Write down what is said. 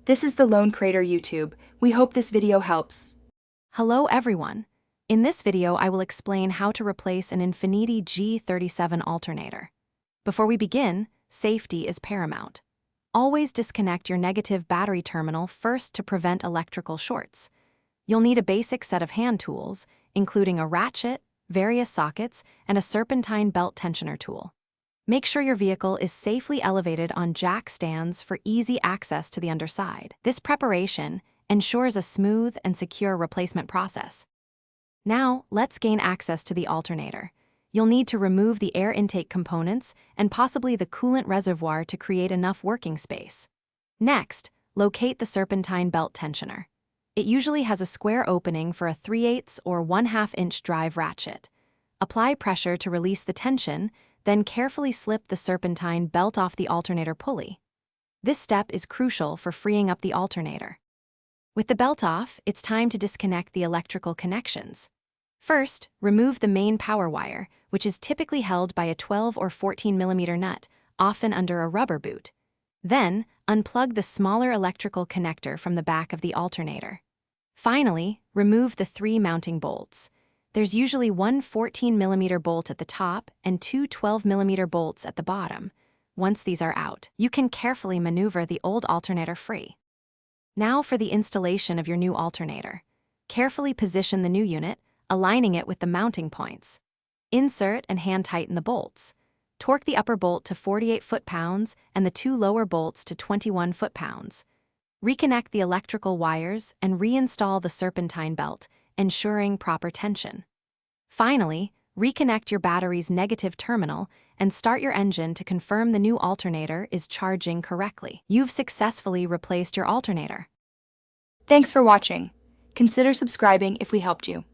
This is the Lone Crater YouTube. We hope this video helps. Hello everyone. In this video I will explain how to replace an Infiniti G37 alternator. Before we begin, safety is paramount. Always disconnect your negative battery terminal first to prevent electrical shorts. You'll need a basic set of hand tools, including a ratchet, various sockets, and a serpentine belt tensioner tool. Make sure your vehicle is safely elevated on jack stands for easy access to the underside. This preparation ensures a smooth and secure replacement process. Now, let's gain access to the alternator. You'll need to remove the air intake components and possibly the coolant reservoir to create enough working space. Next, locate the serpentine belt tensioner. It usually has a square opening for a 3/8 or 1/2 inch drive ratchet. Apply pressure to release the tension, then carefully slip the serpentine belt off the alternator pulley. This step is crucial for freeing up the alternator. With the belt off, it's time to disconnect the electrical connections. First, remove the main power wire, which is typically held by a 12 or 14 millimeter nut, often under a rubber boot. Then, unplug the smaller electrical connector from the back of the alternator. Finally, remove the 3 mounting bolts. There's usually one 14 millimeter bolt at the top and two 12 millimeter bolts at the bottom. Once these are out, you can carefully maneuver the old alternator free. Now for the installation of your new alternator. Carefully position the new unit, aligning it with the mounting points. Insert and hand tighten the bolts. Torque the upper bolt to 48 foot-pounds and the 2 lower bolts to 21 foot-pounds. Reconnect the electrical wires and reinstall the serpentine belt, ensuring proper tension. Finally, reconnect your battery's negative terminal and start your engine to confirm the new alternator is charging correctly. You've successfully replaced your alternator. Thanks for watching. Consider subscribing if we helped you.